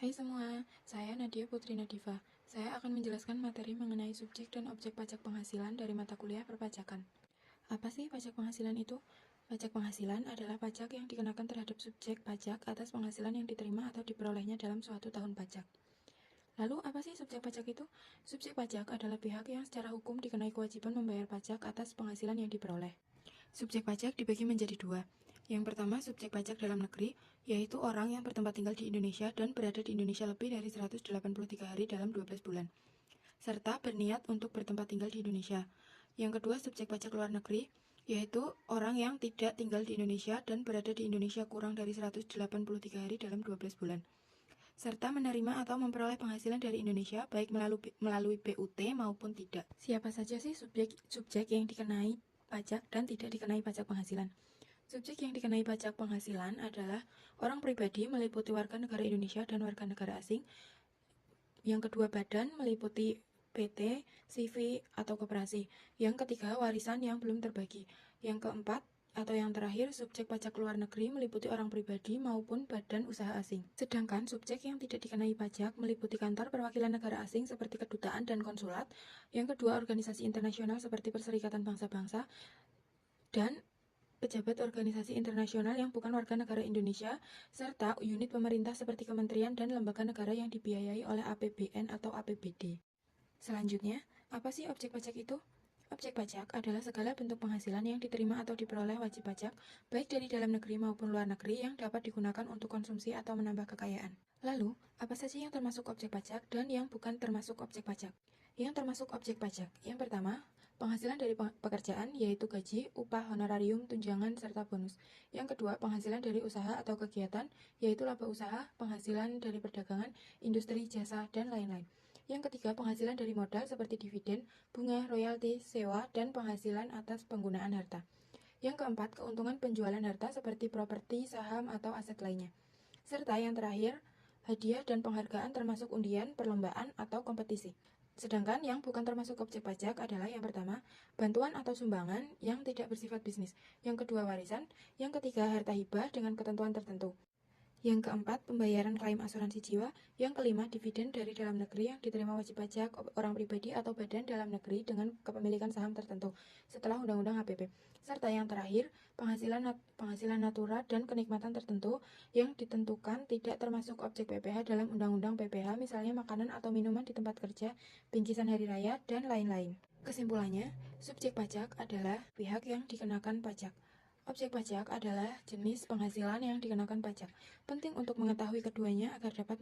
Hai semua, saya Nadia Putri Nadifa. Saya akan menjelaskan materi mengenai subjek dan objek pajak penghasilan dari mata kuliah perpajakan. Apa sih pajak penghasilan itu? Pajak penghasilan adalah pajak yang dikenakan terhadap subjek pajak atas penghasilan yang diterima atau diperolehnya dalam suatu tahun pajak. Lalu, apa sih subjek pajak itu? Subjek pajak adalah pihak yang secara hukum dikenai kewajiban membayar pajak atas penghasilan yang diperoleh. Subjek pajak dibagi menjadi dua. Yang pertama, subjek pajak dalam negeri, yaitu orang yang bertempat tinggal di Indonesia dan berada di Indonesia lebih dari 183 hari dalam 12 bulan, serta berniat untuk bertempat tinggal di Indonesia. Yang kedua, subjek pajak luar negeri, yaitu orang yang tidak tinggal di Indonesia dan berada di Indonesia kurang dari 183 hari dalam 12 bulan, serta menerima atau memperoleh penghasilan dari Indonesia baik melalui BUT maupun tidak. Siapa saja sih subjek yang dikenai pajak dan tidak dikenai pajak penghasilan? Subjek yang dikenai pajak penghasilan adalah orang pribadi meliputi warga negara Indonesia dan warga negara asing. Yang kedua, badan meliputi PT, CV, atau koperasi. Yang ketiga, warisan yang belum terbagi. Yang keempat, atau yang terakhir, subjek pajak luar negeri meliputi orang pribadi maupun badan usaha asing. Sedangkan subjek yang tidak dikenai pajak meliputi kantor perwakilan negara asing seperti kedutaan dan konsulat. Yang kedua, organisasi internasional seperti Perserikatan Bangsa-Bangsa dan pejabat organisasi internasional yang bukan warga negara Indonesia, serta unit pemerintah seperti kementerian dan lembaga negara yang dibiayai oleh APBN atau APBD. Selanjutnya, apa sih objek pajak itu? Objek pajak adalah segala bentuk penghasilan yang diterima atau diperoleh wajib pajak, baik dari dalam negeri maupun luar negeri yang dapat digunakan untuk konsumsi atau menambah kekayaan. Lalu, apa saja yang termasuk objek pajak dan yang bukan termasuk objek pajak? Yang termasuk objek pajak, yang pertama, penghasilan dari pekerjaan, yaitu gaji, upah, honorarium, tunjangan, serta bonus. Yang kedua, penghasilan dari usaha atau kegiatan, yaitu laba usaha, penghasilan dari perdagangan, industri, jasa, dan lain-lain. Yang ketiga, penghasilan dari modal seperti dividen, bunga, royalti, sewa, dan penghasilan atas penggunaan harta. Yang keempat, keuntungan penjualan harta seperti properti, saham, atau aset lainnya. Serta yang terakhir, hadiah dan penghargaan termasuk undian, perlombaan, atau kompetisi. Sedangkan yang bukan termasuk objek pajak adalah yang pertama, bantuan atau sumbangan yang tidak bersifat bisnis. Yang kedua, warisan. Yang ketiga, harta hibah dengan ketentuan tertentu. Yang keempat, pembayaran klaim asuransi jiwa. Yang kelima, dividen dari dalam negeri yang diterima wajib pajak orang pribadi atau badan dalam negeri dengan kepemilikan saham tertentu setelah Undang-Undang HPP. Serta yang terakhir, penghasilan natura dan kenikmatan tertentu yang ditentukan tidak termasuk objek PPh dalam Undang-Undang PPh, misalnya makanan atau minuman di tempat kerja, bingkisan hari raya, dan lain-lain. Kesimpulannya, subjek pajak adalah pihak yang dikenakan pajak. Objek pajak adalah jenis penghasilan yang dikenakan pajak. Penting untuk mengetahui keduanya agar dapat